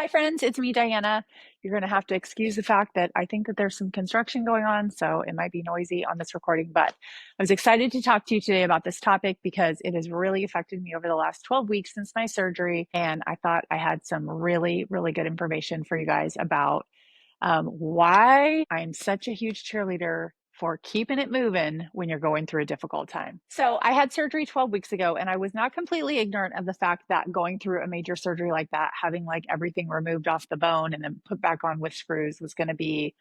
Hi, friends. It's me, Diana. You're going to have to excuse the fact that I think that there's some construction going on, so it might be noisy on this recording. But I was excited to talk to you today about this topic because it has really affected me over the last 12 weeks since my surgery. And I thought I had some really, really good information for you guys about why I'm such a huge cheerleader for keeping it moving when you're going through a difficult time. So I had surgery 12 weeks ago, and I was not completely ignorant of the fact that going through a major surgery like that, having like everything removed off the bone and then put back on with screws was going to be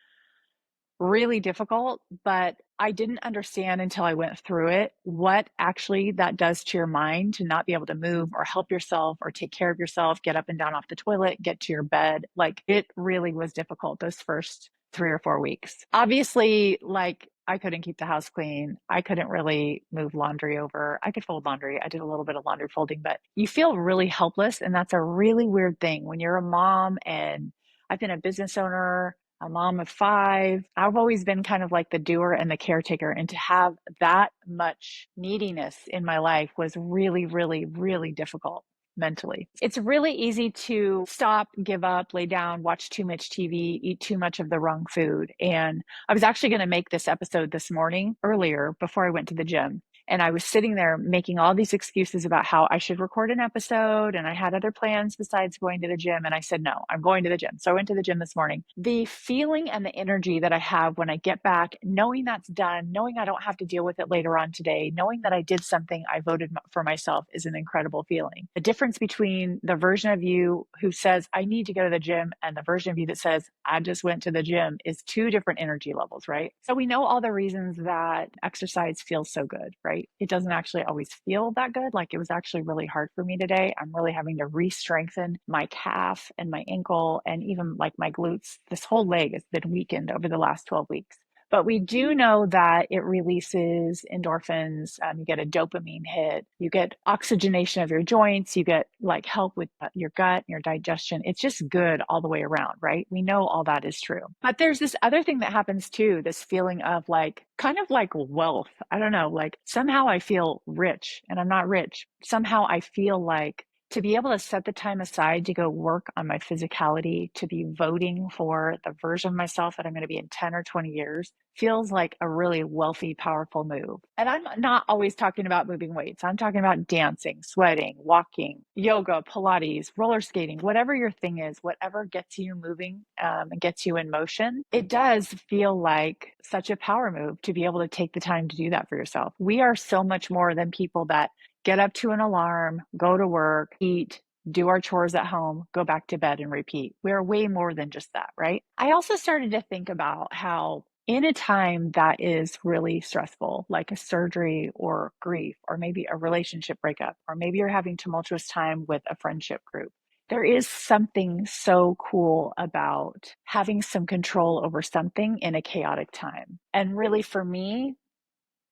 really difficult, but I didn't understand until I went through it what actually that does to your mind to not be able to move or help yourself or take care of yourself, get up and down off the toilet, get to your bed. Like it really was difficult those first 3 or 4 weeks. Obviously, like I couldn't keep the house clean. I couldn't really move laundry over. I could fold laundry. I did a little bit of laundry folding, but you feel really helpless. And that's a really weird thing when you're a mom. And I've been a business owner, a mom of five. I've always been kind of like the doer and the caretaker. And to have that much neediness in my life was really, really, really difficult mentally. It's really easy to stop, give up, lay down, watch too much TV, eat too much of the wrong food. And I was actually going to make this episode this morning earlier before I went to the gym. And I was sitting there making all these excuses about how I should record an episode. And I had other plans besides going to the gym. And I said, no, I'm going to the gym. So I went to the gym this morning. The feeling and the energy that I have when I get back, knowing that's done, knowing I don't have to deal with it later on today, knowing that I did something I voted for myself is an incredible feeling. The difference between the version of you who says, I need to go to the gym, and the version of you that says, I just went to the gym is two different energy levels, right? So we know all the reasons that exercise feels so good, right? It doesn't actually always feel that good. Like it was actually really hard for me today. I'm really having to re-strengthen my calf and my ankle and even like my glutes. This whole leg has been weakened over the last 12 weeks. But we do know that it releases endorphins. You get a dopamine hit. You get oxygenation of your joints. You get like help with your gut and your digestion. It's just good all the way around, right? We know all that is true. But there's this other thing that happens too, this feeling of like, kind of like wealth. I don't know, like somehow I feel rich and I'm not rich. Somehow I feel like to be able to set the time aside to go work on my physicality, to be voting for the version of myself that I'm going to be in 10 or 20 years, feels like a really wealthy, powerful move. And I'm not always talking about moving weights. I'm talking about dancing, sweating, walking, yoga, Pilates, roller skating, whatever your thing is, whatever gets you moving and gets you in motion. It does feel like such a power move to be able to take the time to do that for yourself. We are so much more than people that get up to an alarm, go to work, eat, do our chores at home, go back to bed and repeat. We're way more than just that, right? I also started to think about how in a time that is really stressful, like a surgery or grief, or maybe a relationship breakup, or maybe you're having tumultuous time with a friendship group, there is something so cool about having some control over something in a chaotic time. And really, for me,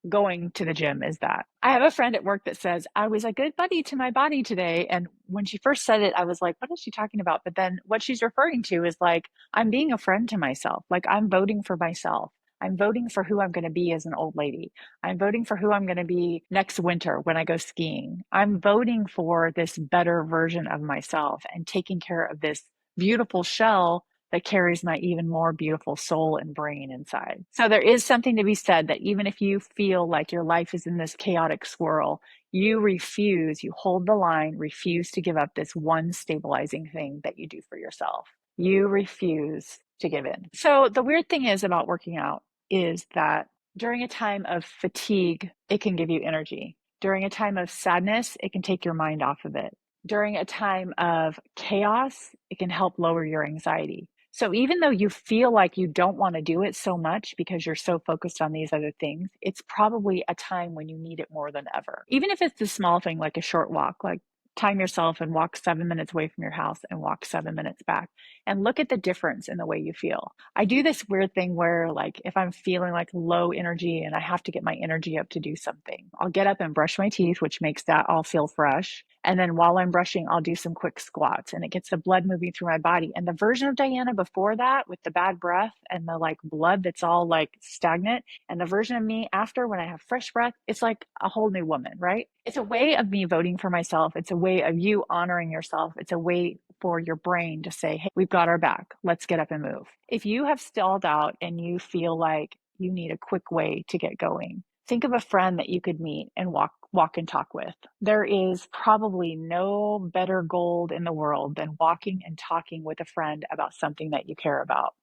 going to the gym is that. I have a friend at work that says, I was a good buddy to my body today. And when she first said it, I was like, what is she talking about? But then what she's referring to is like, I'm being a friend to myself. Like I'm voting for myself. I'm voting for who I'm going to be as an old lady. I'm voting for who I'm going to be next winter when I go skiing. I'm voting for this better version of myself and taking care of this beautiful shell that carries my even more beautiful soul and brain inside. So there is something to be said that even if you feel like your life is in this chaotic swirl, you refuse, you hold the line, refuse to give up this one stabilizing thing that you do for yourself. You refuse to give in. So the weird thing is about working out is that during a time of fatigue, it can give you energy. During a time of sadness, it can take your mind off of it. During a time of chaos, it can help lower your anxiety. So even though you feel like you don't want to do it so much because you're so focused on these other things, it's probably a time when you need it more than ever. Even if it's a small thing like a short walk, like time yourself and walk 7 minutes away from your house and walk 7 minutes back and look at the difference in the way you feel. I do this weird thing where like if I'm feeling like low energy and I have to get my energy up to do something, I'll get up and brush my teeth, which makes that all feel fresh. And then while I'm brushing, I'll do some quick squats and it gets the blood moving through my body. And the version of Diana before that with the bad breath and the like blood that's all like stagnant, and the version of me after when I have fresh breath, it's like a whole new woman, right? It's a way of me voting for myself. It's a way of you honoring yourself. It's a way for your brain to say, hey, we've got our back. Let's get up and move. If you have stalled out and you feel like you need a quick way to get going, think of a friend that you could meet and walk and talk with. There is probably no better gold in the world than walking and talking with a friend about something that you care about.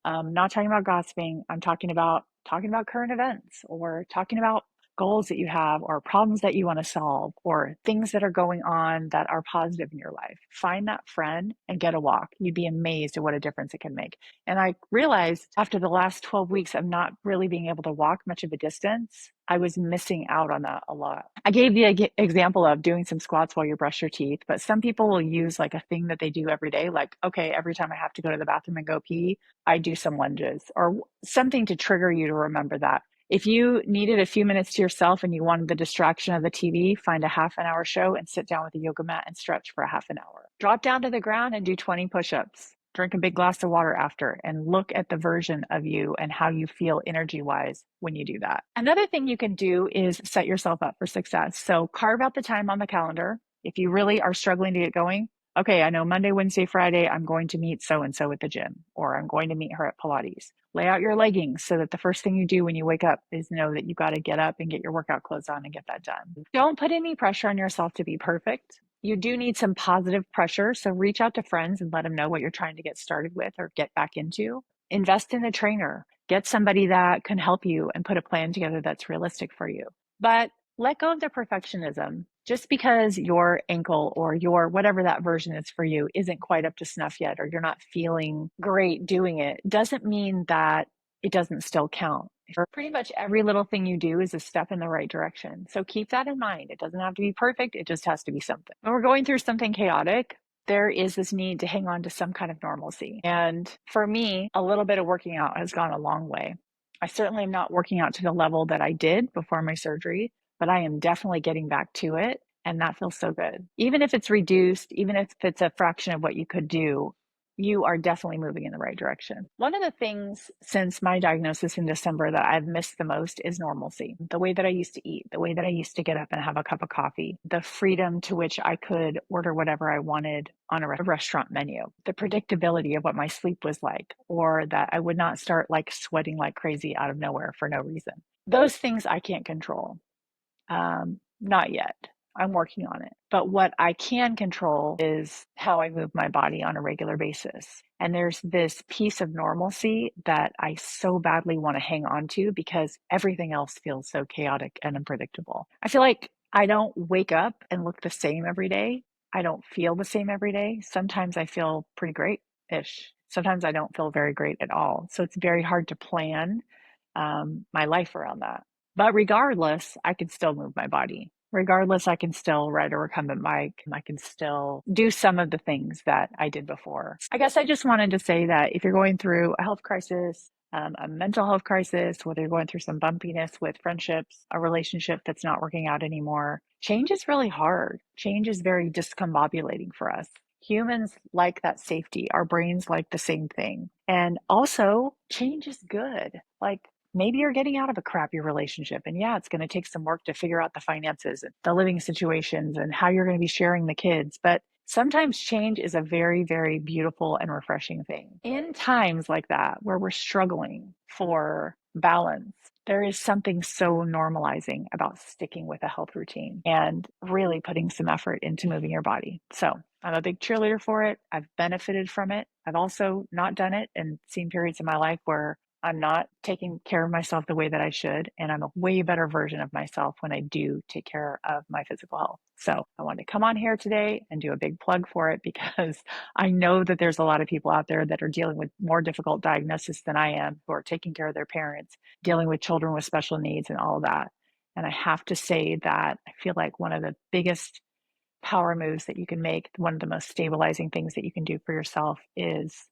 Not talking about gossiping. I'm talking about current events or talking about goals that you have or problems that you want to solve or things that are going on that are positive in your life. Find that friend and get a walk. You'd be amazed at what a difference it can make. And I realized after the last 12 weeks of not really being able to walk much of a distance, I was missing out on that a lot. I gave the example of doing some squats while you brush your teeth, but some people will use like a thing that they do every day. Like, okay, every time I have to go to the bathroom and go pee, I do some lunges or something to trigger you to remember that. If you needed a few minutes to yourself and you wanted the distraction of the TV, find a half an hour show and sit down with a yoga mat and stretch for a half an hour. Drop down to the ground and do 20 push-ups. Drink a big glass of water after and look at the version of you and how you feel energy wise when you do that. Another thing you can do is set yourself up for success. So carve out the time on the calendar. If you really are struggling to get going, okay, I know Monday, Wednesday, Friday, I'm going to meet so and so at the gym, or I'm going to meet her at Pilates. Lay out your leggings so that the first thing you do when you wake up is know that you got to get up and get your workout clothes on and get that done. Don't put any pressure on yourself to be perfect. You do need some positive pressure. So reach out to friends and let them know what you're trying to get started with or get back into. Invest in a trainer. Get somebody that can help you and put a plan together that's realistic for you. But let go of the perfectionism. Just because your ankle or your whatever that version is for you isn't quite up to snuff yet, or you're not feeling great doing it, doesn't mean that it doesn't still count. Pretty much every little thing you do is a step in the right direction. So keep that in mind. It doesn't have to be perfect. It just has to be something. When we're going through something chaotic, there is this need to hang on to some kind of normalcy. And for me, a little bit of working out has gone a long way. I certainly am not working out to the level that I did before my surgery, but I am definitely getting back to it. And that feels so good. Even if it's reduced, even if it's a fraction of what you could do, you are definitely moving in the right direction. One of the things since my diagnosis in December that I've missed the most is normalcy. The way that I used to eat, the way that I used to get up and have a cup of coffee, the freedom to which I could order whatever I wanted on a restaurant menu, the predictability of what my sleep was like, or that I would not start like sweating like crazy out of nowhere for no reason. Those things I can't control. Not yet. I'm working on it. But what I can control is how I move my body on a regular basis. And there's this piece of normalcy that I so badly want to hang on to because everything else feels so chaotic and unpredictable. I feel like I don't wake up and look the same every day. I don't feel the same every day. Sometimes I feel pretty great ish. Sometimes I don't feel very great at all. So it's very hard to plan my life around that. But regardless, I can still move my body. Regardless, I can still ride a recumbent bike. I can still do some of the things that I did before. I guess I just wanted to say that if you're going through a health crisis, a mental health crisis, whether you're going through some bumpiness with friendships, a relationship that's not working out anymore, change is really hard. Change is very discombobulating for us. Humans like that safety. Our brains like the same thing. And also, change is good. Like, maybe you're getting out of a crappy relationship. And yeah, it's going to take some work to figure out the finances and the living situations and how you're going to be sharing the kids. But sometimes change is a very, very beautiful and refreshing thing. In times like that, where we're struggling for balance, there is something so normalizing about sticking with a health routine and really putting some effort into moving your body. So I'm a big cheerleader for it. I've benefited from it. I've also not done it and seen periods in my life where I'm not taking care of myself the way that I should. And I'm a way better version of myself when I do take care of my physical health. So I wanted to come on here today and do a big plug for it because I know that there's a lot of people out there that are dealing with more difficult diagnosis than I am, who are taking care of their parents, dealing with children with special needs and all of that. And I have to say that I feel like one of the biggest power moves that you can make, one of the most stabilizing things that you can do for yourself is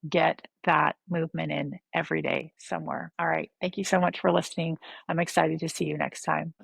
get that movement in every day somewhere. All right. Thank you so much for listening. I'm excited to see you next time.